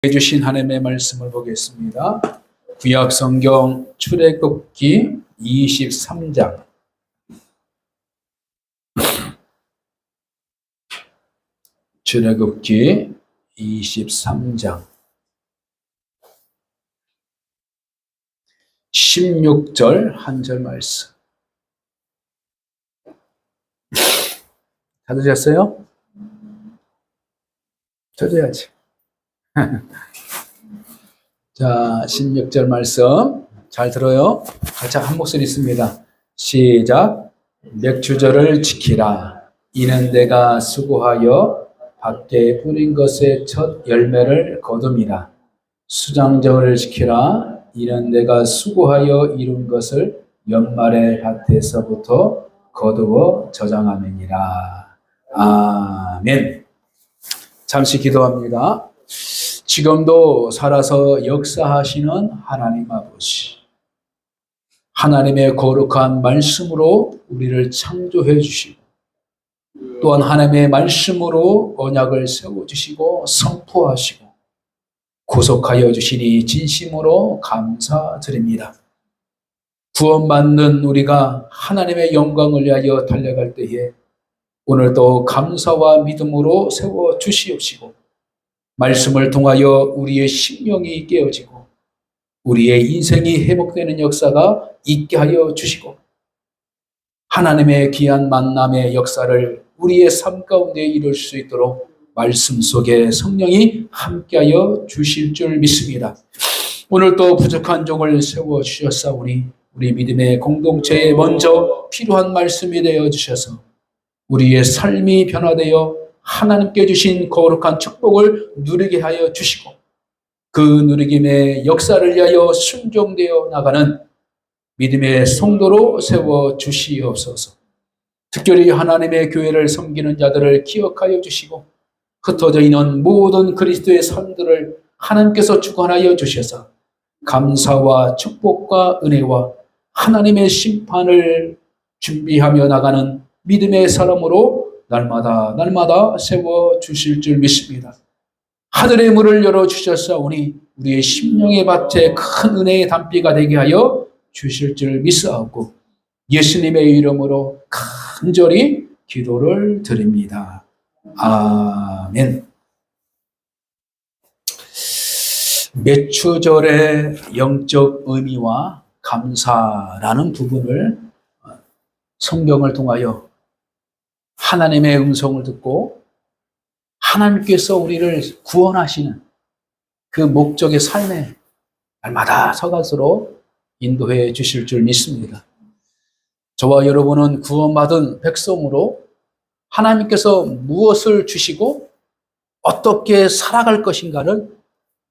해주신 하나님의 말씀을 보겠습니다. 구약 성경 출애굽기 23장. 출애굽기 23장 16절 한 절 말씀. 찾으셨어요? 찾아야지. 자, 16절 말씀 잘 들어요. 같이 한 목소리 있습니다. 시작. 맥추절을 지키라. 이는 내가 수고하여 밖에 뿌린 것의 첫 열매를 거둠이라. 수장절을 지키라. 이는 내가 수고하여 이룬 것을 연말의 밭에서부터 거두어 저장하느니라. 아멘. 잠시 기도합니다. 지금도 살아서 역사하시는 하나님 아버지, 하나님의 거룩한 말씀으로 우리를 창조해 주시고 또한 하나님의 말씀으로 언약을 세워주시고 선포하시고 구속하여 주시니 진심으로 감사드립니다. 구원받는 우리가 하나님의 영광을 위하여 달려갈 때에 오늘도 감사와 믿음으로 세워주시옵시고 말씀을 통하여 우리의 심령이 깨어지고 우리의 인생이 회복되는 역사가 있게 하여 주시고 하나님의 귀한 만남의 역사를 우리의 삶 가운데 이룰 수 있도록 말씀 속에 성령이 함께하여 주실 줄 믿습니다. 오늘도 부족한 종을 세워주셨사오니 우리 믿음의 공동체에 먼저 필요한 말씀이 되어 주셔서 우리의 삶이 변화되어 하나님께 주신 거룩한 축복을 누리게 하여 주시고 그 누리김의 역사를 위하여 순종되어 나가는 믿음의 성도로 세워 주시옵소서. 특별히 하나님의 교회를 섬기는 자들을 기억하여 주시고 흩어져 있는 모든 그리스도의 삶들을 하나님께서 주관하여 주셔서 감사와 축복과 은혜와 하나님의 심판을 준비하며 나가는 믿음의 사람으로 날마다 세워주실 줄 믿습니다. 하늘의 문을 열어주셨사오니 우리의 심령의 밭에 큰 은혜의 담비가 되게 하여 주실 줄 믿사옵고 예수님의 이름으로 간절히 기도를 드립니다. 아멘. 맥추절의 영적 의미와 감사라는 부분을 성경을 통하여 하나님의 음성을 듣고 하나님께서 우리를 구원하시는 그 목적의 삶에 날마다 서갈수로 인도해 주실 줄 믿습니다. 저와 여러분은 구원받은 백성으로 하나님께서 무엇을 주시고 어떻게 살아갈 것인가를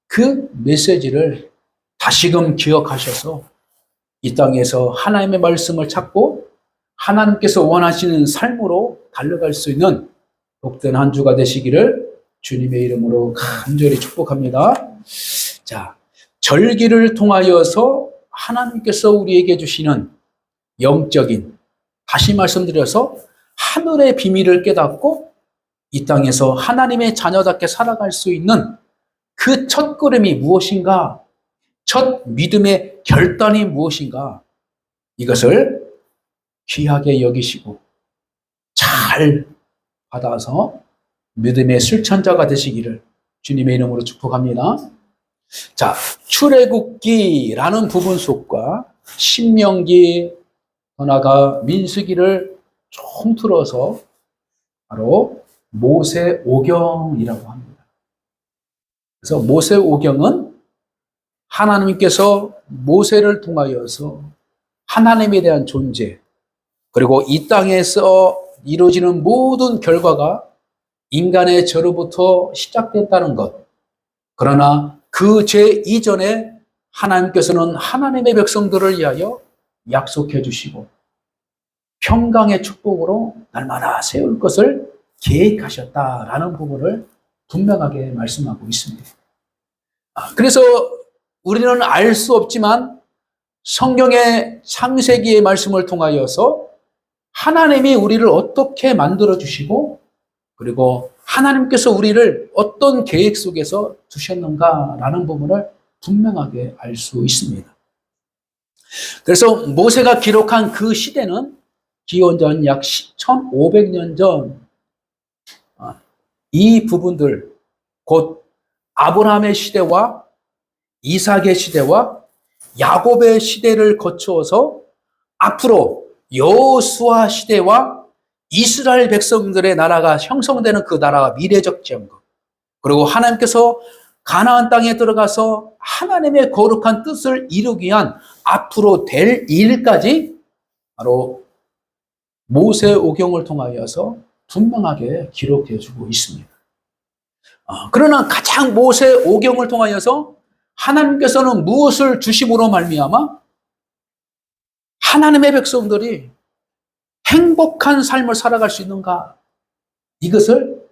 그 메시지를 다시금 기억하셔서 이 땅에서 하나님의 말씀을 찾고 하나님께서 원하시는 삶으로 달려갈 수 있는 복된 한 주가 되시기를 주님의 이름으로 간절히 축복합니다. 자, 절기를 통하여서 하나님께서 우리에게 주시는 영적인, 다시 말씀드려서 하늘의 비밀을 깨닫고 이 땅에서 하나님의 자녀답게 살아갈 수 있는 그 첫 걸음이 무엇인가? 첫 믿음의 결단이 무엇인가? 이것을 귀하게 여기시고 잘 받아서 믿음의 실천자가 되시기를 주님의 이름으로 축복합니다. 자, 출애굽기라는 부분 속과 신명기, 더 나아가 민수기를 총틀어서 바로 모세오경이라고 합니다. 그래서 모세오경은 하나님께서 모세를 통하여서 하나님에 대한 존재, 그리고 이 땅에서 이루어지는 모든 결과가 인간의 죄로부터 시작됐다는 것. 그러나 그 죄 이전에 하나님께서는 하나님의 백성들을 위하여 약속해 주시고 평강의 축복으로 날마다 세울 것을 계획하셨다라는 부분을 분명하게 말씀하고 있습니다. 그래서 우리는 알 수 없지만 성경의 창세기의 말씀을 통하여서 하나님이 우리를 어떻게 만들어 주시고 그리고 하나님께서 우리를 어떤 계획 속에서 두셨는가라는 부분을 분명하게 알 수 있습니다. 그래서 모세가 기록한 그 시대는 기원전 약 1500년 전, 이 부분들, 곧 아브라함의 시대와 이삭의 시대와 야곱의 시대를 거쳐서 앞으로 여호수아 시대와 이스라엘 백성들의 나라가 형성되는 그 나라가 미래적 지형국, 그리고 하나님께서 가나안 땅에 들어가서 하나님의 거룩한 뜻을 이루기 위한 앞으로 될 일까지 바로 모세 오경을 통하여서 분명하게 기록해 주고 있습니다. 그러나 가장 모세 오경을 통하여서 하나님께서는 무엇을 주심으로 말미암아 하나님의 백성들이 행복한 삶을 살아갈 수 있는가, 이것을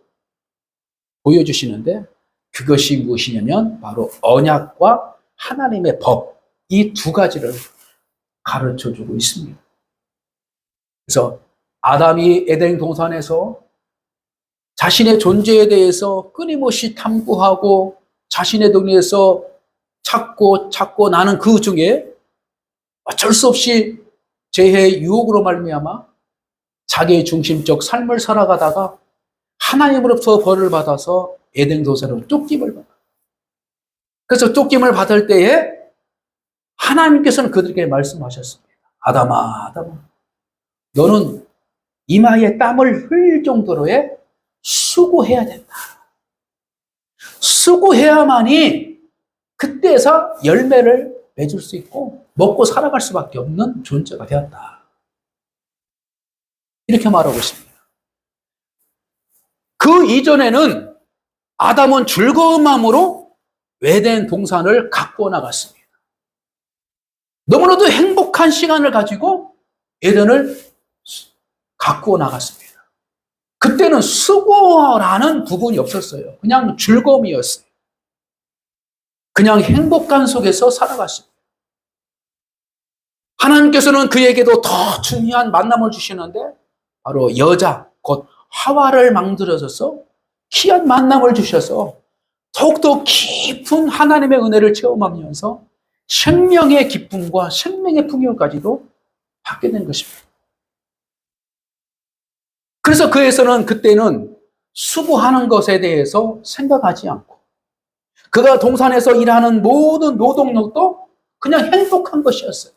보여주시는데, 그것이 무엇이냐면 바로 언약과 하나님의 법, 이 두 가지를 가르쳐 주고 있습니다. 그래서 아담이 에덴 동산에서 자신의 존재에 대해서 끊임없이 탐구하고 자신의 동네에서 찾고 나는 그 중에 어쩔 수 없이 죄의 유혹으로 말미암아 자기 중심적 삶을 살아가다가 하나님으로부터 벌을 받아서 에덴 동산으로 쫓김을 받아. 그래서 쫓김을 받을 때에 하나님께서는 그들에게 말씀하셨습니다. 아담아, 너는 이마에 땀을 흘릴 정도로의 수고해야 된다. 수고해야만이 그때서 열매를 맺을 수 있고 먹고 살아갈 수밖에 없는 존재가 되었다. 이렇게 말하고 있습니다. 그 이전에는 아담은 즐거운 마음으로 에덴 동산을 갖고 나갔습니다. 너무나도 행복한 시간을 가지고 에덴을 갖고 나갔습니다. 그때는 수고라는 부분이 없었어요. 그냥 즐거움이었어요. 그냥 행복감 속에서 살아갔습니다. 하나님께서는 그에게도 더 중요한 만남을 주시는데 바로 여자, 곧 하와를 만들어서 귀한 만남을 주셔서 더욱더 깊은 하나님의 은혜를 체험하면서 생명의 기쁨과 생명의 풍요까지도 받게 된 것입니다. 그래서 그에서는 그때는 수고하는 것에 대해서 생각하지 않고 그가 동산에서 일하는 모든 노동력도 그냥 행복한 것이었어요.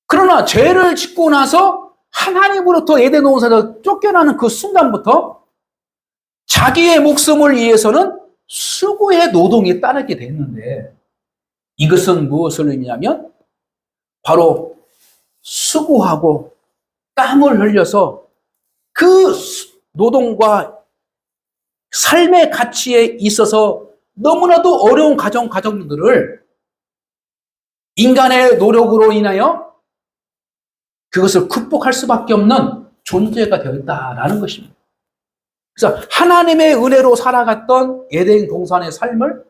그러나 죄를 짓고 나서 하나님으로부터 에덴 동산에서 쫓겨나는 그 순간부터 자기의 목숨을 위해서는 수고의 노동이 따르게 됐는데, 이것은 무엇을 의미하면 바로 수고하고 땀을 흘려서 그 노동과 삶의 가치에 있어서 너무나도 어려운 가정들을 인간의 노력으로 인하여 그것을 극복할 수밖에 없는 존재가 되었다라는 것입니다. 그래서 하나님의 은혜로 살아갔던 에덴 동산의 삶을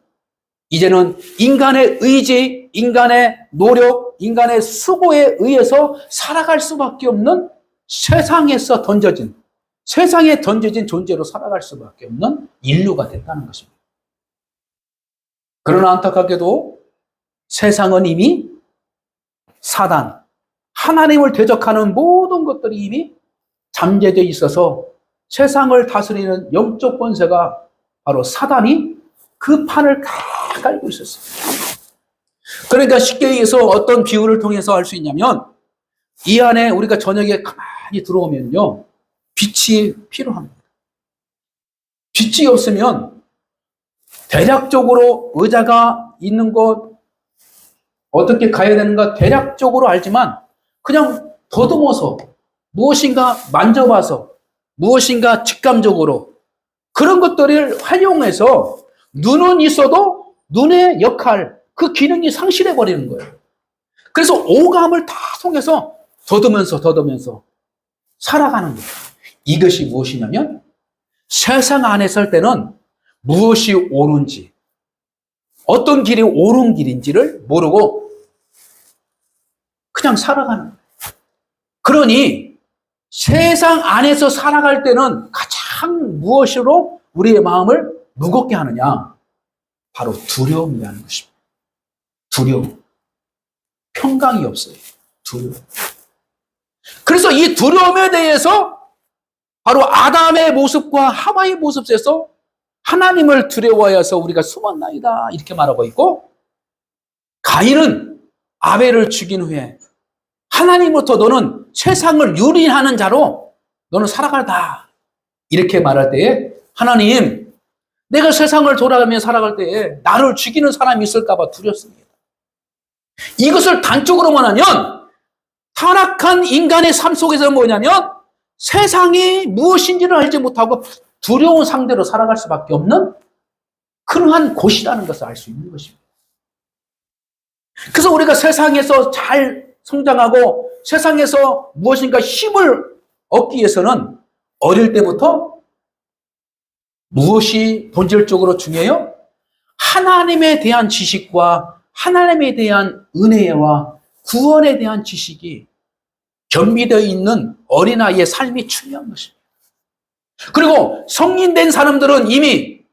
이제는 인간의 의지, 인간의 노력, 인간의 수고에 의해서 살아갈 수밖에 없는 세상에 던져진 존재로 살아갈 수밖에 없는 인류가 됐다는 것입니다. 그러나 안타깝게도 세상은 이미 사단, 하나님을 대적하는 모든 것들이 이미 잠재되어 있어서 세상을 다스리는 영적 권세가 바로 사단이 그 판을 다 깔고 있었습니다. 그러니까 쉽게 얘기해서 어떤 비유를 통해서 할 수 있냐면, 이 안에 우리가 저녁에 가만히 들어오면요, 빛이 필요합니다. 빛이 없으면 대략적으로 의자가 있는 곳, 어떻게 가야 되는가 대략적으로 알지만 그냥 더듬어서 무엇인가 만져봐서 무엇인가 직감적으로 그런 것들을 활용해서 눈은 있어도 눈의 역할, 그 기능이 상실해 버리는 거예요. 그래서 오감을 다 통해서 더듬으면서 살아가는 거예요. 이것이 무엇이냐면 세상 안에 설 때는 무엇이 옳은지, 어떤 길이 옳은 길인지를 모르고 그냥 살아가는 거예요. 그러니 세상 안에서 살아갈 때는 가장 무엇으로 우리의 마음을 무겁게 하느냐? 바로 두려움이라는 것입니다. 두려움. 평강이 없어요. 두려움. 그래서 이 두려움에 대해서 바로 아담의 모습과 하와의 모습에서 하나님을 두려워해서 우리가 숨었나이다 이렇게 말하고 있고, 가인은 아벨을 죽인 후에 하나님부터 너는 세상을 유린하는 자로 너는 살아가다 이렇게 말할 때에, 하나님, 내가 세상을 돌아가며 살아갈 때에 나를 죽이는 사람이 있을까 봐 두렵습니다. 이것을 단적으로 말하면 타락한 인간의 삶 속에서 뭐냐면 세상이 무엇인지를 알지 못하고 두려운 상대로 살아갈 수밖에 없는 그러한 곳이라는 것을 알 수 있는 것입니다. 그래서 우리가 세상에서 잘 성장하고 세상에서 무엇인가 힘을 얻기 위해서는 어릴 때부터 무엇이 본질적으로 중요해요? 하나님에 대한 지식과 하나님에 대한 은혜와 구원에 대한 지식이 겸비되어 있는 어린아이의 삶이 중요한 것입니다. 그리고 성인된 사람들은 이미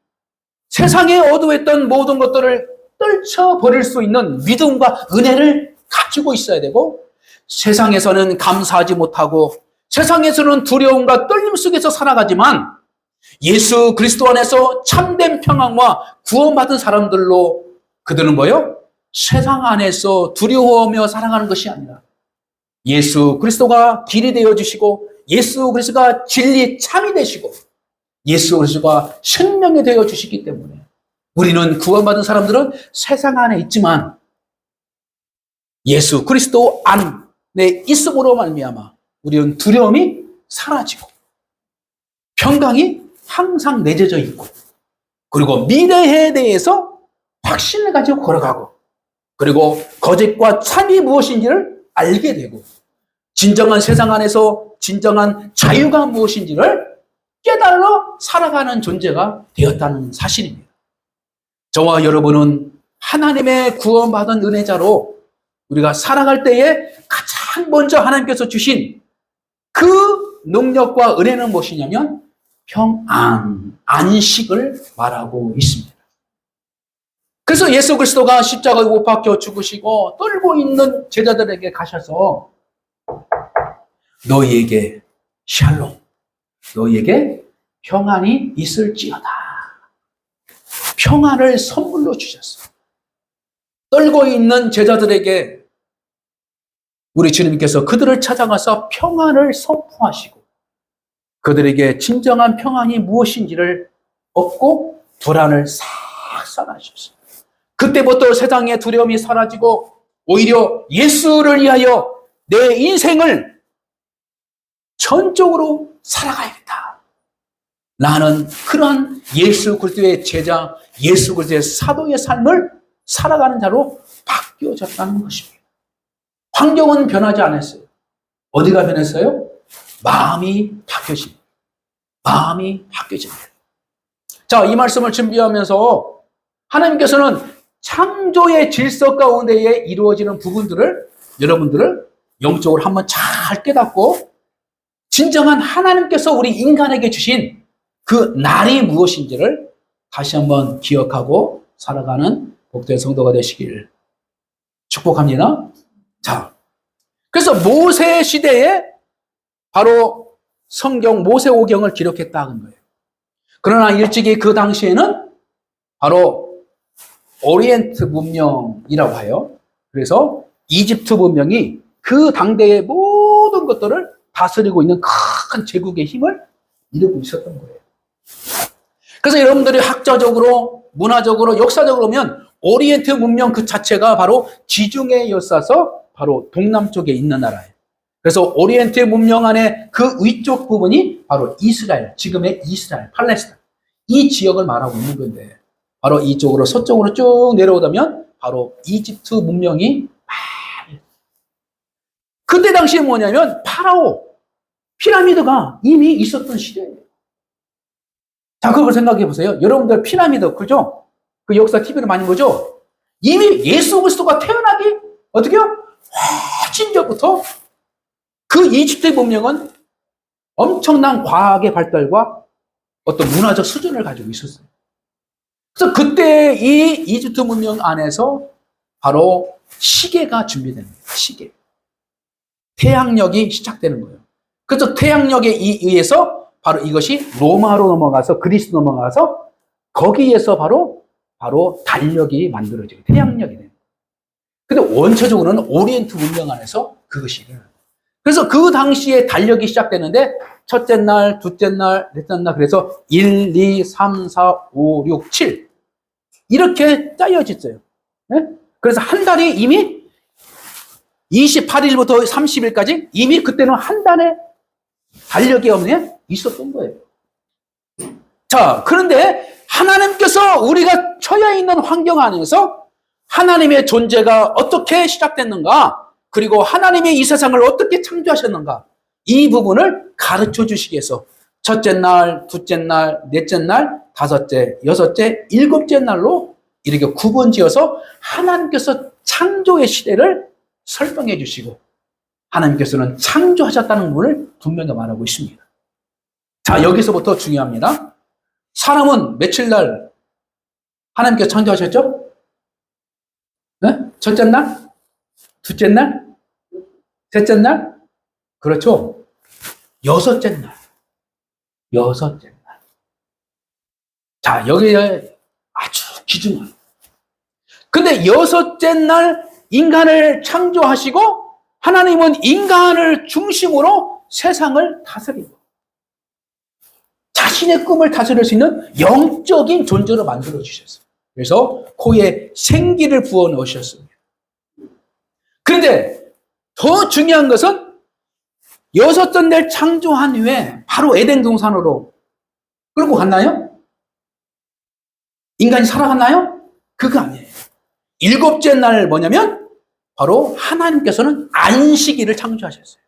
세상에 어두웠던 모든 것들을 떨쳐버릴 수 있는 믿음과 은혜를 가지고 있어야 되고, 세상에서는 감사하지 못하고 세상에서는 두려움과 떨림 속에서 살아가지만 예수 그리스도 안에서 참된 평안과 구원받은 사람들로 그들은 뭐예요? 세상 안에서 두려워하며 살아가는 것이 아니라 예수 그리스도가 길이 되어주시고 예수 그리스도가 진리 참이 되시고 예수 그리스도가 생명이 되어주시기 때문에 우리는 구원받은 사람들은 세상 안에 있지만 예수 그리스도 안에 있음으로 말미암아 우리는 두려움이 사라지고 평강이 항상 내재져 있고, 그리고 미래에 대해서 확신을 가지고 걸어가고, 그리고 거짓과 참이 무엇인지를 알게 되고, 진정한 세상 안에서 진정한 자유가 무엇인지를 깨달아 살아가는 존재가 되었다는 사실입니다. 저와 여러분은 하나님의 구원받은 은혜자로 우리가 살아갈 때에 가장 먼저 하나님께서 주신 그 능력과 은혜는 무엇이냐면 평안, 안식을 말하고 있습니다. 그래서 예수 그리스도가 십자가에 못 박혀 죽으시고 떨고 있는 제자들에게 가셔서 너희에게 샬롬, 너희에게 평안이 있을지어다. 평안을 선물로 주셨어요. 떨고 있는 제자들에게 우리 주님께서 그들을 찾아가서 평안을 선포하시고 그들에게 진정한 평안이 무엇인지를 얻고 불안을 싹 사라지셨어요. 그때부터 세상의 두려움이 사라지고 오히려 예수를 위하여 내 인생을 전적으로 살아가야겠다. 나는 그러한 예수 그리스도의 제자, 예수 그리스도의 사도의 삶을 살아가는 자로 바뀌어졌다는 것입니다. 환경은 변하지 않았어요. 어디가 변했어요? 마음이 바뀌어집니다. 마음이 바뀌어집니다. 자, 이 말씀을 준비하면서 하나님께서는 창조의 질서 가운데에 이루어지는 부분들을 여러분들을 영적으로 한번 잘 깨닫고 진정한 하나님께서 우리 인간에게 주신 그 날이 무엇인지를 다시 한번 기억하고 살아가는 복된 성도가 되시길 축복합니다. 자, 그래서 모세 시대에 바로 성경 모세오경을 기록했다는 거예요. 그러나 일찍이 그 당시에는 바로 오리엔트 문명이라고 해요. 그래서 이집트 문명이 그 당대의 모든 것들을 다스리고 있는 큰 제국의 힘을 이루고 있었던 거예요. 그래서 여러분들이 학자적으로, 문화적으로, 역사적으로 보면 오리엔트 문명 그 자체가 바로 지중해 에서서 바로 동남쪽에 있는 나라예요. 그래서 오리엔트 문명 안에 그 위쪽 부분이 바로 이스라엘, 지금의 이스라엘, 팔레스타인 이 지역을 말하고 있는 건데, 바로 이쪽으로 서쪽으로 쭉 내려오다면 바로 이집트 문명이 그때 당시에 뭐냐면 파라오, 피라미드가 이미 있었던 시대예요. 자, 그걸 생각해 보세요. 여러분들 피라미드, 그죠? 그 역사 TV를 많이 보죠? 이미 예수 그리스도가 태어나기 어떻게요? 훨씬 전부터 그 이집트 문명은 엄청난 과학의 발달과 어떤 문화적 수준을 가지고 있었어요. 그래서 그때 이 이집트 문명 안에서 바로 시계가 준비됩니다. 시계. 태양력이 시작되는 거예요. 그래서 태양력에 의해서 바로 이것이 로마로 넘어가서 그리스 넘어가서 거기에서 바로 달력이 만들어지고 태양력이 돼요. 근데 원초적으로는 오리엔트 문명 안에서 그것이 일어나요. 그래서 그 당시에 달력이 시작되는데 첫째 날, 둘째 날, 넷째 날 그래서 1, 2, 3, 4, 5, 6, 7 이렇게 짜여져 있어요. 네? 그래서 한 달이 이미 28일부터 30일까지 이미 그때는 한 달에 달력이 있었던 거예요. 자, 그런데 하나님께서 우리가 처해 있는 환경 안에서 하나님의 존재가 어떻게 시작됐는가, 그리고 하나님의 이 세상을 어떻게 창조하셨는가, 이 부분을 가르쳐 주시기 위해서 첫째 날, 둘째 날, 넷째 날, 다섯째, 여섯째, 일곱째 날로 이렇게 구분 지어서 하나님께서 창조의 시대를 설명해 주시고 하나님께서는 창조하셨다는 부분을 분명히 말하고 있습니다. 자, 여기서부터 중요합니다. 사람은 며칠 날 하나님께서 창조하셨죠? 네? 첫째 날? 둘째 날? 셋째 날? 그렇죠. 여섯째 날. 여섯째 날. 자, 여기에 아주 귀중한. 근데 여섯째 날 인간을 창조하시고 하나님은 인간을 중심으로 세상을 다스리고 자신의 꿈을 다스릴 수 있는 영적인 존재로 만들어 주셨어요. 그래서 코에 생기를 부어 넣으셨습니다. 그런데 더 중요한 것은 여섯째 날 창조한 후에 바로 에덴 동산으로 끌고 갔나요? 인간이 살아갔나요? 그거 아니에요. 일곱째 날 뭐냐면 바로 하나님께서는 안식일을 창조하셨어요.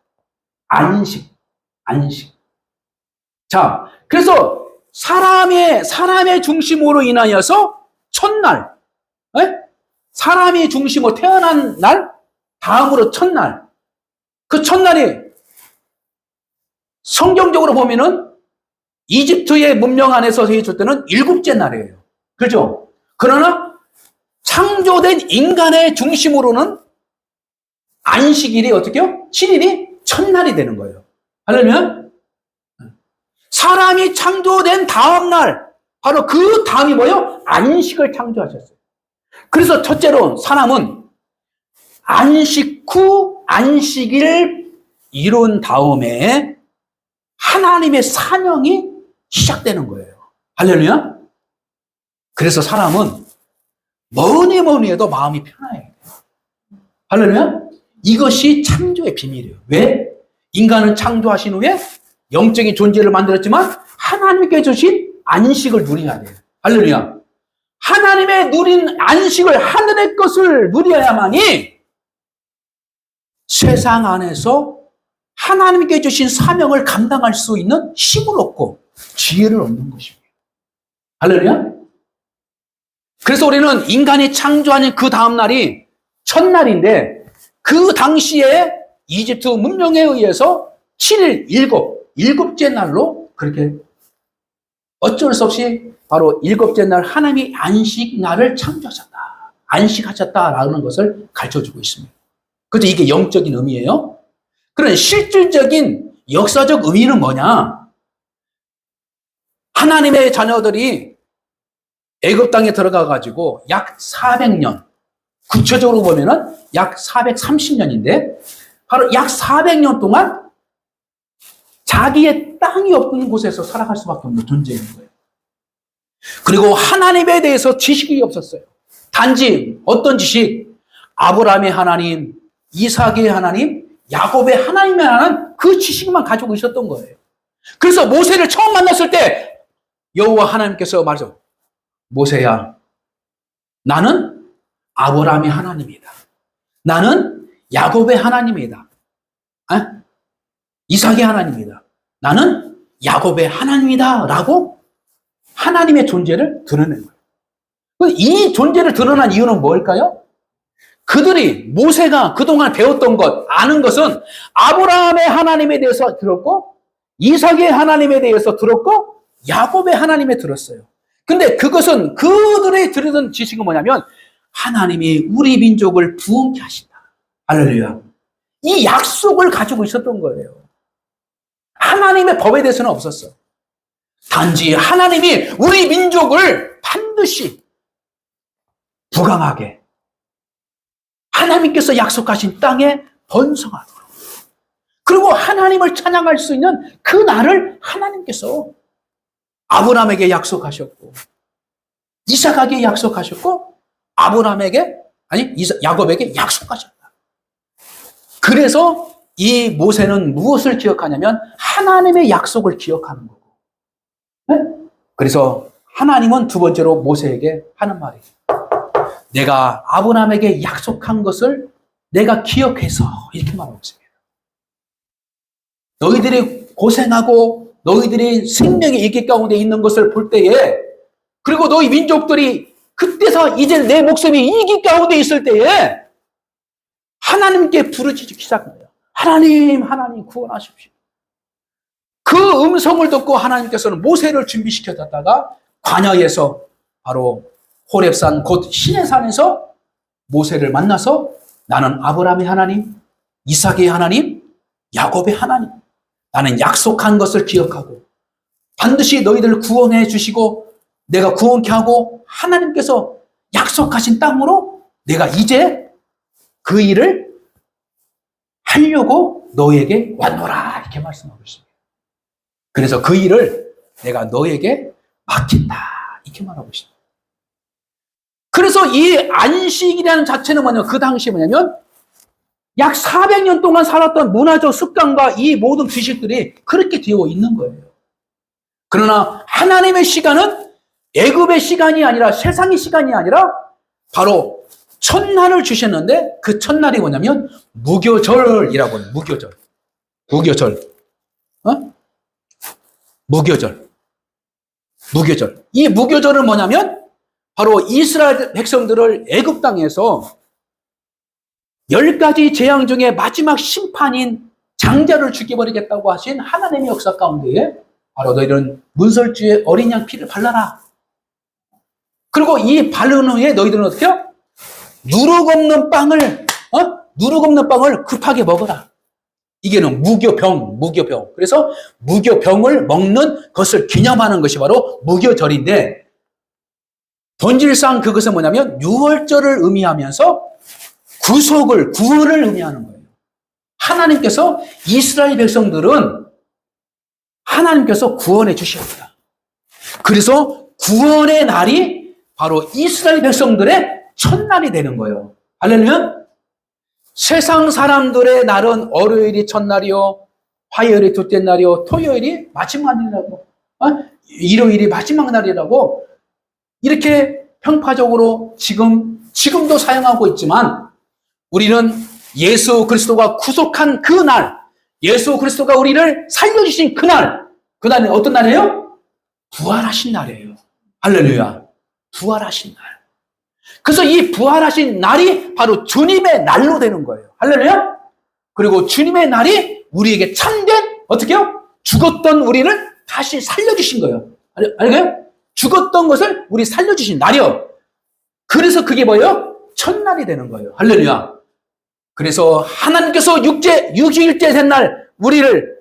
안식. 자, 그래서 사람의 중심으로 인하여서 첫날, 사람이 중심으로 태어난 날, 다음으로 첫날. 그 첫날이 성경적으로 보면은 이집트의 문명 안에서 해줄 때는 일곱째 날이에요. 그렇죠? 그러나 창조된 인간의 중심으로는 안식일이 어떻게요? 7일이 첫날이 되는 거예요. 하려면 사람이 창조된 다음 날, 바로 그 다음이 뭐예요? 안식을 창조하셨어요. 그래서 첫째로 사람은 안식 후 안식일을 이룬 다음에 하나님의 사명이 시작되는 거예요. 할렐루야? 그래서 사람은 뭐니 해도 마음이 편해야 돼요. 할렐루야? 이것이 창조의 비밀이에요. 왜? 인간은 창조하신 후에 영적인 존재를 만들었지만 하나님께 주신 안식을 누려야 돼요. 할렐루야. 하나님의 누린 안식을, 하늘의 것을 누려야만이 세상 안에서 하나님께 주신 사명을 감당할 수 있는 힘을 얻고 지혜를 얻는 것입니다. 할렐루야. 그래서 우리는 인간이 창조하는 그 다음 날이 첫날인데 그 당시에 이집트 문명에 의해서 7일, 일곱째 날로 그렇게 어쩔 수 없이 바로 일곱째 날 하나님이 안식 날을 창조하셨다. 안식하셨다라는 것을 가르쳐주고 있습니다. 그래서 이게 영적인 의미예요. 그런 실질적인 역사적 의미는 뭐냐? 하나님의 자녀들이 애굽 땅에 들어가 가지고 약 400년, 구체적으로 보면은 약 430년인데 바로 약 400년 동안 자기의 땅이 없는 곳에서 살아갈 수밖에 없는 존재인 거예요. 그리고 하나님에 대해서 지식이 없었어요. 단지 어떤 지식? 아브라함의 하나님, 이삭의 하나님, 야곱의 하나님의 하나님, 그 지식만 가지고 있었던 거예요. 그래서 모세를 처음 만났을 때 여호와 하나님께서 말하죠. 모세야, 나는 아브라함의 하나님이다. 나는 야곱의 하나님이다. 이삭의 하나님이다. 나는 야곱의 하나님이다. 라고 하나님의 존재를 드러낸 거예요. 이 존재를 드러난 이유는 뭘까요? 그들이, 모세가 그동안 배웠던 것, 아는 것은 아브라함의 하나님에 대해서 들었고 이삭의 하나님에 대해서 들었고 야곱의 하나님에 들었어요. 근데 그것은 그들의 들은 지식은 뭐냐면 하나님이 우리 민족을 부흥케 하신다. 할렐루야. 이 약속을 가지고 있었던 거예요. 하나님의 법에 대해서는 없었어. 단지 하나님이 우리 민족을 반드시 부강하게 하나님께서 약속하신 땅에 번성하도록, 그리고 하나님을 찬양할 수 있는 그 날을 하나님께서 아브라함에게 약속하셨고 이삭에게 약속하셨고 야곱에게 약속하셨다. 그래서 이 모세는 무엇을 기억하냐면 하나님의 약속을 기억하는 거고, 네? 그래서 하나님은 두 번째로 모세에게 하는 말이에요. 내가 아브라함에게 약속한 것을 내가 기억해서, 이렇게 말하고 있습니다. 너희들이 고생하고 너희들이 생명의 이기 가운데 있는 것을 볼 때에, 그리고 너희 민족들이 그때서 이제 내 목숨이 이기 가운데 있을 때에 하나님께 부르짖기 시작해요. 하나님, 하나님 구원하십시오. 그 음성을 듣고 하나님께서는 모세를 준비시켰다가 광야에서 바로 호렙산 곧 시내산에서 모세를 만나서 나는 아브라함의 하나님, 이삭의 하나님, 야곱의 하나님, 나는 약속한 것을 기억하고 반드시 너희들을 구원해 주시고 내가 구원케 하고 하나님께서 약속하신 땅으로 내가 이제 그 일을 하려고 너에게 왔노라, 이렇게 말씀하고 있습니다. 그래서 그 일을 내가 너에게 맡긴다, 이렇게 말하고 있습니다. 그래서 이 안식이라는 자체는 뭐냐면 그 당시에 뭐냐면 약 400년 동안 살았던 문화적 습관과 이 모든 지식들이 그렇게 되어 있는 거예요. 그러나 하나님의 시간은 애굽의 시간이 아니라 세상의 시간이 아니라 바로 첫날을 주셨는데 그 첫날이 뭐냐면 무교절이라고 해요. 무교절. 무교절. 이 무교절은 뭐냐면 바로 이스라엘 백성들을 애굽 땅에서 10가지 재앙 중에 마지막 심판인 장자를 죽여버리겠다고 하신 하나님의 역사 가운데에 바로 너희들은 문설주에 어린 양 피를 발라라. 그리고 이 바른 후에 너희들은 어떻게 해요? 누룩 없는 빵을 급하게 먹어라. 이게는 무교병. 그래서 무교병을 먹는 것을 기념하는 것이 바로 무교절인데, 본질상 그것은 뭐냐면 유월절을 의미하면서 구원을 의미하는 거예요. 하나님께서 이스라엘 백성들은 하나님께서 구원해 주십니다. 그래서 구원의 날이 바로 이스라엘 백성들의 첫날이 되는 거예요. 할렐루야. 세상 사람들의 날은 월요일이 첫날이요, 화요일이 둘째 날이요, 토요일이 마지막 날이라고, 일요일이 마지막 날이라고 이렇게 평파적으로 지금도 사용하고 있지만, 우리는 예수 그리스도가 구속한 그 날, 예수 그리스도가 우리를 살려주신 그날은 어떤 날이에요? 부활하신 날이에요. 할렐루야. 부활하신 날. 그래서 이 부활하신 날이 바로 주님의 날로 되는 거예요. 할렐루야. 그리고 주님의 날이 우리에게 참된, 어떻게요? 죽었던 우리를 다시 살려주신 거예요. 알겠어요? 죽었던 것을 우리 살려주신 날이요. 그래서 그게 뭐예요? 첫날이 되는 거예요. 할렐루야. 그래서 하나님께서 6일째 된 날 우리를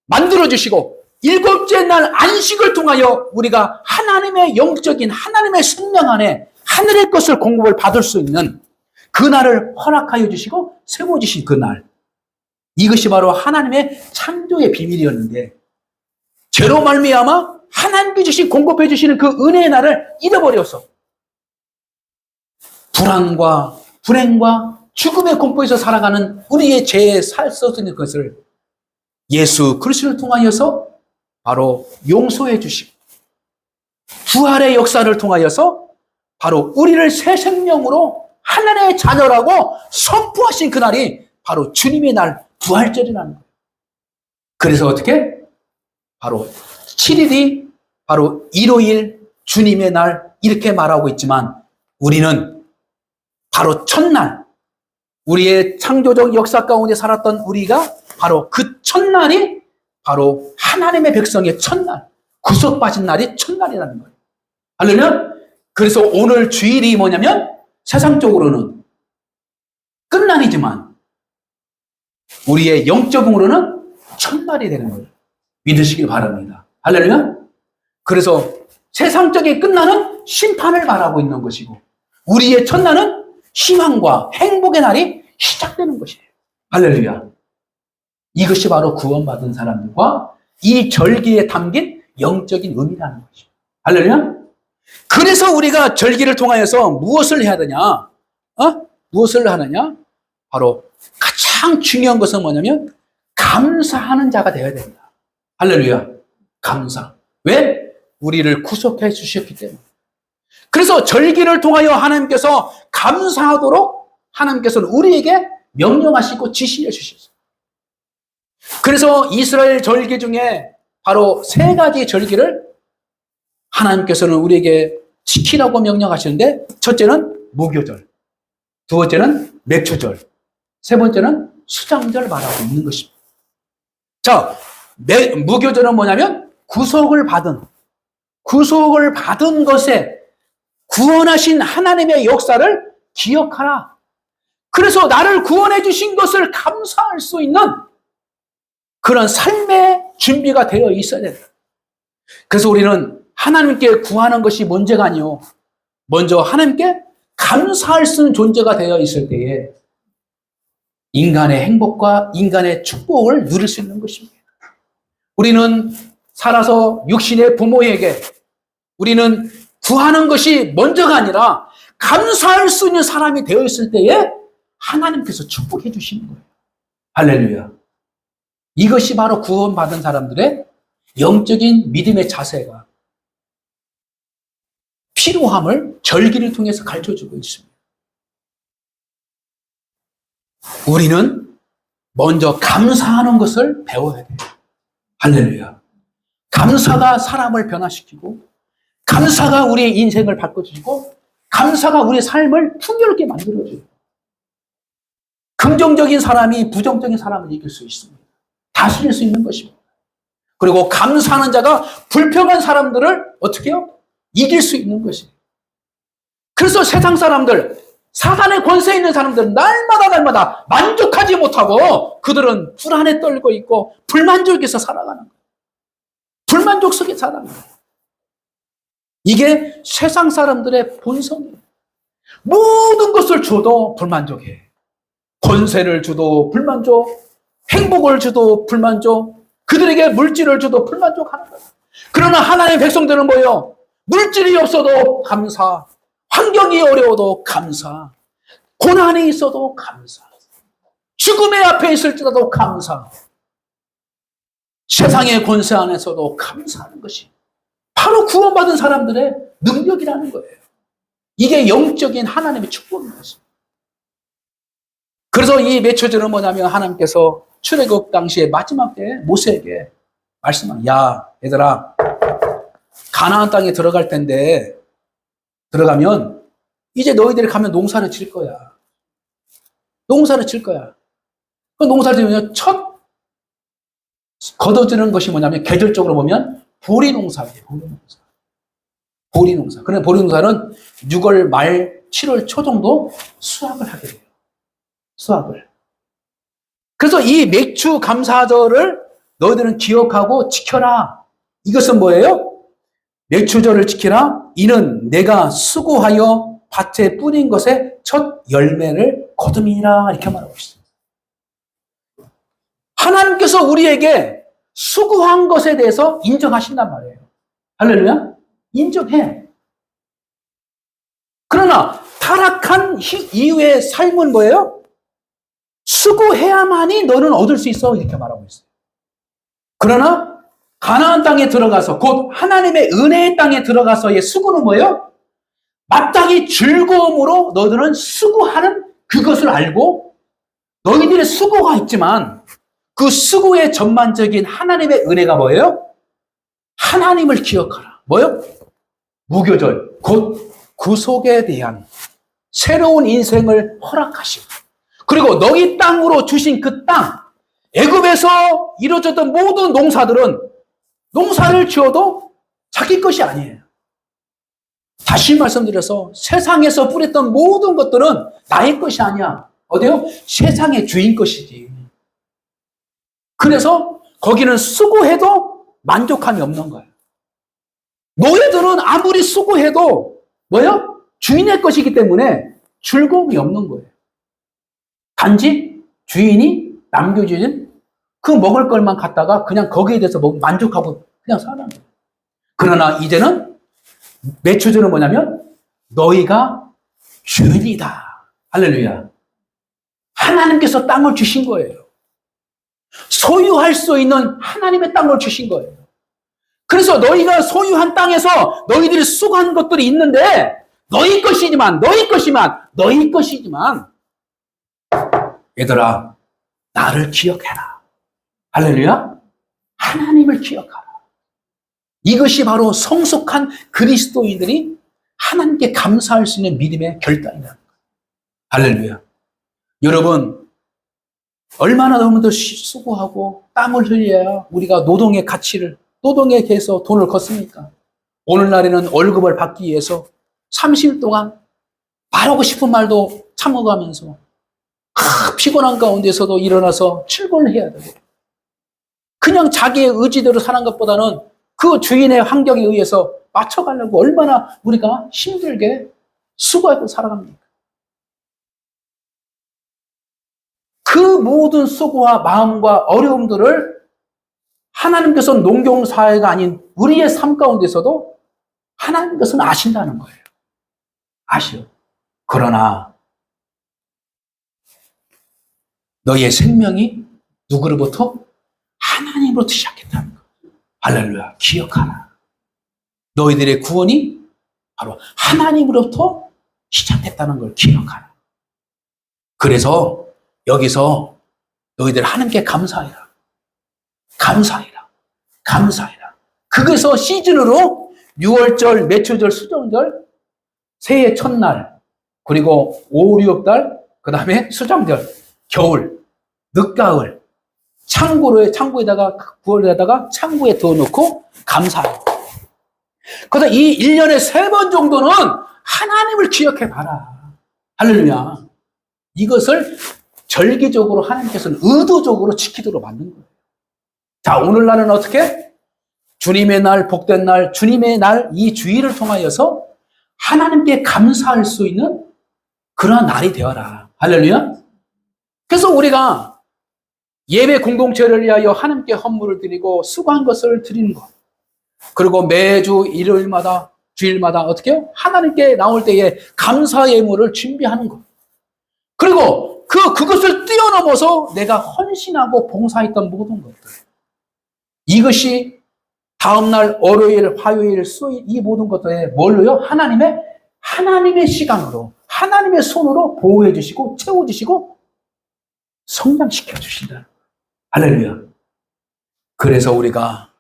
만들어주시고 7째 날 안식을 통하여 우리가 하나님의 영적인 하나님의 생명 안에 하늘의 것을 공급을 받을 수 있는 그 날을 허락하여 주시고 세워주신 그 날. 이것이 바로 하나님의 창조의 비밀이었는데, 죄로 말미암아 하나님께 주신 공급해 주시는 그 은혜의 날을 잃어버려서 불안과 불행과 죽음의 공포에서 살아가는 우리의 죄에 살 수 있는 것을 예수 그리스도를 통하여서 바로 용서해 주시고 부활의 역사를 통하여서 바로 우리를 새 생명으로 하나님의 자녀라고 선포하신 그날이 바로 주님의 날 부활절이라는 거예요. 그래서 어떻게? 바로 7일이 바로 일요일 주님의 날 이렇게 말하고 있지만, 우리는 바로 첫날, 우리의 창조적 역사 가운데 살았던 우리가 바로 그 첫날이 바로 하나님의 백성의 첫날, 구속받은 날이 첫날이라는 거예요. 할렐루야. 그래서 오늘 주일이 뭐냐면 세상적으로는 끝날이지만 우리의 영적으로는 첫날이 되는 거예요. 믿으시길 바랍니다. 할렐루야. 그래서 세상적인 끝나는 심판을 말하고 있는 것이고 우리의 첫날은 희망과 행복의 날이 시작되는 것이에요. 할렐루야. 이것이 바로 구원받은 사람들과 이 절기에 담긴 영적인 의미라는 것이죠. 할렐루야. 그래서 우리가 절기를 통하여서 무엇을 해야 되냐? 무엇을 하느냐? 바로 가장 중요한 것은 뭐냐면 감사하는 자가 되어야 된다. 할렐루야. 감사. 왜? 우리를 구속해 주셨기 때문에. 그래서 절기를 통하여 하나님께서 감사하도록 하나님께서는 우리에게 명령하시고 지시해 주셨어요. 그래서 이스라엘 절기 중에 바로 3가지 절기를 하나님께서는 우리에게 지키라고 명령하시는데 첫째는 무교절, 두 번째는 맥추절, 세 번째는 수장절 말하고 있는 것입니다. 자, 무교절은 뭐냐면 구속을 받은 것에 구원하신 하나님의 역사를 기억하라. 그래서 나를 구원해 주신 것을 감사할 수 있는 그런 삶의 준비가 되어 있어야 된다. 그래서 우리는 하나님께 구하는 것이 문제가 아니요. 먼저 하나님께 감사할 수 있는 존재가 되어 있을 때에 인간의 행복과 인간의 축복을 누릴 수 있는 것입니다. 우리는 살아서 육신의 부모에게 우리는 구하는 것이 먼저가 아니라 감사할 수 있는 사람이 되어 있을 때에 하나님께서 축복해 주시는 거예요. 할렐루야. 이것이 바로 구원받은 사람들의 영적인 믿음의 자세가 필요함을 절기를 통해서 가르쳐주고 있습니다. 우리는 먼저 감사하는 것을 배워야 돼요. 할렐루야. 감사가 사람을 변화시키고 감사가 우리의 인생을 바꿔주고 감사가 우리의 삶을 풍요롭게 만들어줘요. 긍정적인 사람이 부정적인 사람을 이길 수 있습니다. 다스릴 수 있는 것입니다. 그리고 감사하는 자가 불평한 사람들을 어떻게 해요? 이길 수 있는 것이에요. 그래서 세상 사람들, 사단의 권세 있는 사람들은 날마다 만족하지 못하고 그들은 불안에 떨고 있고 불만족에서 살아가는 거예요. 불만족 속에 살아가는 거예요. 이게 세상 사람들의 본성이에요. 모든 것을 줘도 불만족해. 권세를 줘도 불만족, 행복을 줘도 불만족, 그들에게 물질을 줘도 불만족하는 거예요. 그러나 하나님의 백성들은 뭐예요? 물질이 없어도 감사, 환경이 어려워도 감사, 고난이 있어도 감사, 죽음의 앞에 있을지라도 감사, 세상의 권세 안에서도 감사하는 것이 바로 구원받은 사람들의 능력이라는 거예요. 이게 영적인 하나님의 축복인 것입니다. 그래서 이 매초절은 뭐냐면 하나님께서 출애굽 당시에 마지막 때에 모세에게 말씀한, 야 얘들아, 가나안 땅에 들어갈 텐데 들어가면 이제 너희들이 가면 농사를 질 거야. 농사를 질 거야. 그 농사를 지으면 첫 거둬지는 것이 뭐냐면 계절적으로 보면 보리농사예요. 보리농사. 보리농사. 그런데 보리농사는 6월 말 7월 초 정도 수확을 하게 돼요. 수확을. 그래서 이 맥주 감사절을 너희들은 기억하고 지켜라. 이것은 뭐예요? 맥주절을 지키라. 이는 내가 수고하여 밭에 뿌린 것의 첫 열매를 거둠이라. 이렇게 말하고 있습니다. 하나님께서 우리에게 수고한 것에 대해서 인정하신단 말이에요. 할렐루야? 인정해. 그러나 타락한 이후의 삶은 뭐예요? 수고해야만이 너는 얻을 수 있어. 이렇게 말하고 있어요. 그러나 가나안 땅에 들어가서 곧 하나님의 은혜의 땅에 들어가서의 수고는 뭐예요? 마땅히 즐거움으로 너희들은 수고하는 그것을 알고 너희들의 수고가 있지만 그 수고의 전반적인 하나님의 은혜가 뭐예요? 하나님을 기억하라. 뭐요? 무교절, 곧 구속에 대한 새로운 인생을 허락하시고 그리고 너희 땅으로 주신 그 땅, 애굽에서 이루어졌던 모든 농사들은 농사를 지어도 자기 것이 아니에요. 다시 말씀드려서 세상에서 뿌렸던 모든 것들은 나의 것이 아니야. 어디요? 세상의 주인 것이지. 그래서 거기는 수고해도 만족함이 없는 거예요. 노예들은 아무리 수고해도 뭐요? 주인의 것이기 때문에 즐거움이 없는 거예요. 단지 주인이 남겨주는 그 먹을 것만 갖다가 그냥 거기에 대해서 만족하고 그냥 사는 거예요. 그러나 이제는 매초전은 뭐냐면 너희가 주인이다. 할렐루야. 하나님께서 땅을 주신 거예요. 소유할 수 있는 하나님의 땅을 주신 거예요. 그래서 너희가 소유한 땅에서 너희들이 수고한 것들이 있는데 너희 것이지만 얘들아 나를 기억해라. 할렐루야. 하나님을 기억하라. 이것이 바로 성숙한 그리스도인들이 하나님께 감사할 수 있는 믿음의 결단이다. 할렐루야. 여러분 얼마나 너무도 수고하고 땀을 흘려야 우리가 노동의 가치를 노동에 대해서 돈을 걷습니까? 오늘날에는 월급을 받기 위해서 30일 동안 말하고 싶은 말도 참아가면서 피곤한 가운데서도 일어나서 출근을 해야 되고 그냥 자기의 의지대로 사는 것보다는 그 주인의 환경에 의해서 맞춰가려고 얼마나 우리가 힘들게 수고하고 살아갑니까? 그 모든 수고와 마음과 어려움들을 하나님께서는 농경사회가 아닌 우리의 삶 가운데서도 하나님께서는 아신다는 거예요. 아시오. 그러나 너희의 생명이 누구로부터? 하나님으로부터 시작했다는 거예요. 할렐루야. 기억하라. 너희들의 구원이 바로 하나님으로부터 시작됐다는 걸 기억하라. 그래서 여기서 너희들 하나님께 감사해라. 감사해라. 감사해라. 그래서 시즌으로 6월절, 매초절, 수정절, 새해 첫날, 그리고 5, 6달, 그 다음에 수정절, 겨울, 늦가을, 창고에다가 9월에다가 창고에 넣어놓고 감사해요. 그래서 이 1년에 3번 정도는 하나님을 기억해봐라. 할렐루야. 이것을 절기적으로 하나님께서는 의도적으로 지키도록 만든 거예요. 자, 오늘날은 어떻게? 주님의 날, 복된 날, 주님의 날, 이 주일을 통하여서 하나님께 감사할 수 있는 그러한 날이 되어라. 할렐루야. 그래서 우리가 예배 공동체를 위하여 하나님께 헌물을 드리고 수고한 것을 드리는 것. 그리고 매주 일요일마다, 주일마다 어떻게 해요? 하나님께 나올 때에 감사 예물을 준비하는 것. 그리고 그것을 뛰어넘어서 내가 헌신하고 봉사했던 모든 것들. 이것이 다음날 월요일, 화요일, 수요일 이 모든 것들에 뭘로요? 하나님의 시간으로, 하나님의 손으로 보호해 주시고, 채워 주시고, 성장시켜 주신다. 할렐루야. 그래서 우리가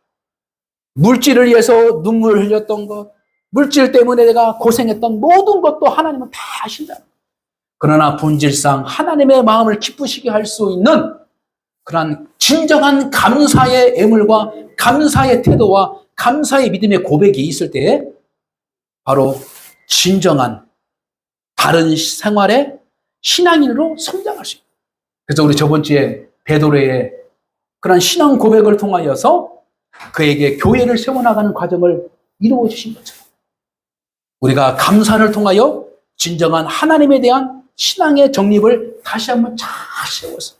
물질을 위해서 눈물을 흘렸던 것, 물질 때문에 내가 고생했던 모든 것도 하나님은 다 아신다. 그러나 본질상 하나님의 마음을 기쁘시게 할 수 있는 그러한 진정한 감사의 애물과 감사의 태도와 감사의 믿음의 고백이 있을 때에 바로 진정한 다른 생활의 신앙인으로 성장할 수 있다. 그래서 우리 저번 주에 베드로의 그런 신앙 고백을 통하여서 그에게 교회를 세워나가는 과정을 이루어 주신 것처럼 우리가 감사를 통하여 진정한 하나님에 대한 신앙의 정립을 다시 한번 잘 세워서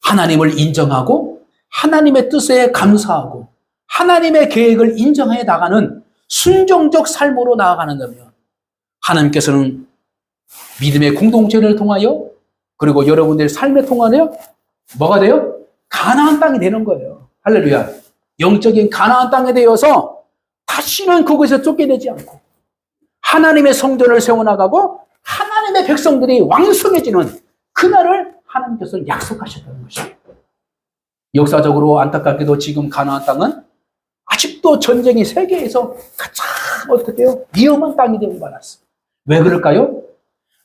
하나님을 인정하고 하나님의 뜻에 감사하고 하나님의 계획을 인정해 나가는 순종적 삶으로 나아가는다면 하나님께서는 믿음의 공동체를 통하여 그리고 여러분들의 삶을 통하여 뭐가 돼요? 가나안 땅이 되는 거예요. 할렐루야. 영적인 가나안 땅에 되어서 다시는 그곳에서 쫓겨내지 않고 하나님의 성전을 세워나가고 하나님의 백성들이 왕성해지는 그날을 하나님께서 약속하셨다는 것입니다. 역사적으로 안타깝게도 지금 가나안 땅은 아직도 전쟁이 세계에서 가장 어떻게요? 위험한 땅이 되고 말았습니다. 왜 그럴까요?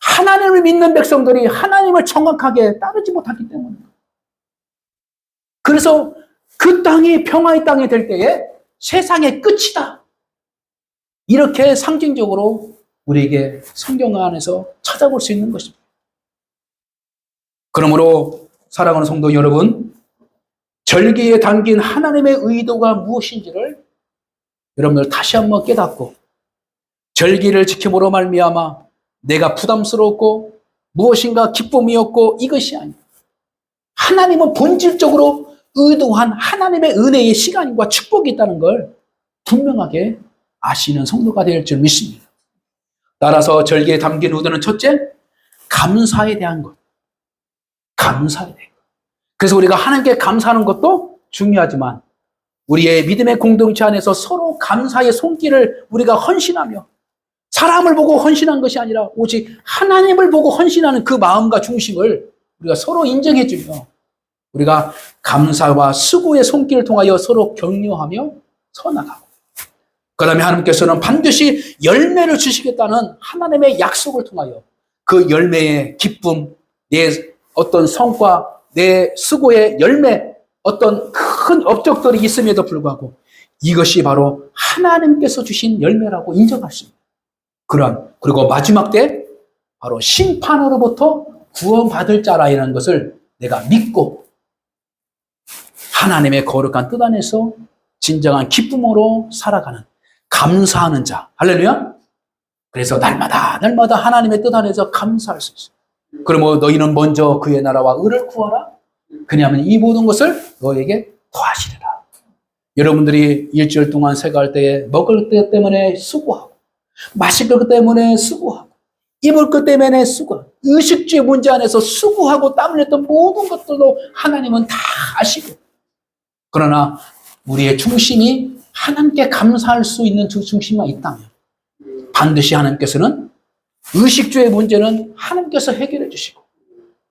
하나님을 믿는 백성들이 하나님을 정확하게 따르지 못하기 때문입니다. 그래서 그 땅이 평화의 땅이 될 때에 세상의 끝이다. 이렇게 상징적으로 우리에게 성경 안에서 찾아볼 수 있는 것입니다. 그러므로 사랑하는 성도 여러분, 절기에 담긴 하나님의 의도가 무엇인지를 여러분들 다시 한번 깨닫고 절기를 지킴으로 말미암아 내가 부담스럽고 무엇인가 기쁨이 없고 이것이 아니라 하나님은 본질적으로 의도한 하나님의 은혜의 시간과 축복이 있다는 걸 분명하게 아시는 성도가 될 줄 믿습니다. 따라서 절기에 담긴 의도는 첫째, 감사에 대한 것. 감사에 대한 것. 그래서 우리가 하나님께 감사하는 것도 중요하지만 우리의 믿음의 공동체 안에서 서로 감사의 손길을 우리가 헌신하며 사람을 보고 헌신한 것이 아니라 오직 하나님을 보고 헌신하는 그 마음과 중심을 우리가 서로 인정해주며 우리가 감사와 수고의 손길을 통하여 서로 격려하며 서나가고 그 다음에 하나님께서는 반드시 열매를 주시겠다는 하나님의 약속을 통하여 그 열매의 기쁨, 내 어떤 성과, 내 수고의 열매, 어떤 큰 업적들이 있음에도 불구하고 이것이 바로 하나님께서 주신 열매라고 인정하십니다. 그리고 마지막 때 바로 심판으로부터 구원받을 자라는 것을 내가 믿고 하나님의 거룩한 뜻 안에서 진정한 기쁨으로 살아가는 감사하는 자. 할렐루야. 그래서 날마다 하나님의 뜻 안에서 감사할 수 있어요. 그러므로 너희는 먼저 그의 나라와 의를 구하라. 그냐면 이 모든 것을 너에게 더하시리라. 여러분들이 일주일 동안 생활할 때에 먹을 것 때문에 수고하고 마실 것 때문에 수고하고 입을 것 때문에 수고하고 의식주의 문제 안에서 수고하고 땀 흘렸던 모든 것들도 하나님은 다 아시고 그러나 우리의 중심이 하나님께 감사할 수 있는 두 중심만 있다면 반드시 하나님께서는 의식주의 문제는 하나님께서 해결해 주시고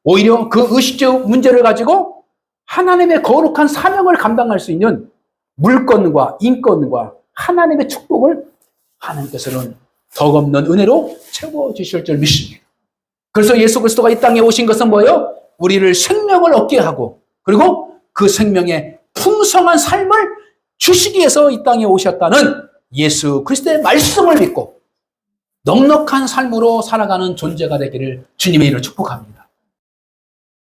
오히려 그 의식주의 문제를 가지고 하나님의 거룩한 사명을 감당할 수 있는 물건과 인권과 하나님의 축복을 하나님께서는 덕없는 은혜로 채워주실 줄 믿습니다. 그래서 예수 그리스도가 이 땅에 오신 것은 뭐예요? 우리를 생명을 얻게 하고 그리고 그 생명의 풍성한 삶을 주시기 위해서 이 땅에 오셨다는 예수 그리스도의 말씀을 믿고 넉넉한 삶으로 살아가는 존재가 되기를 주님의 이름으로 축복합니다.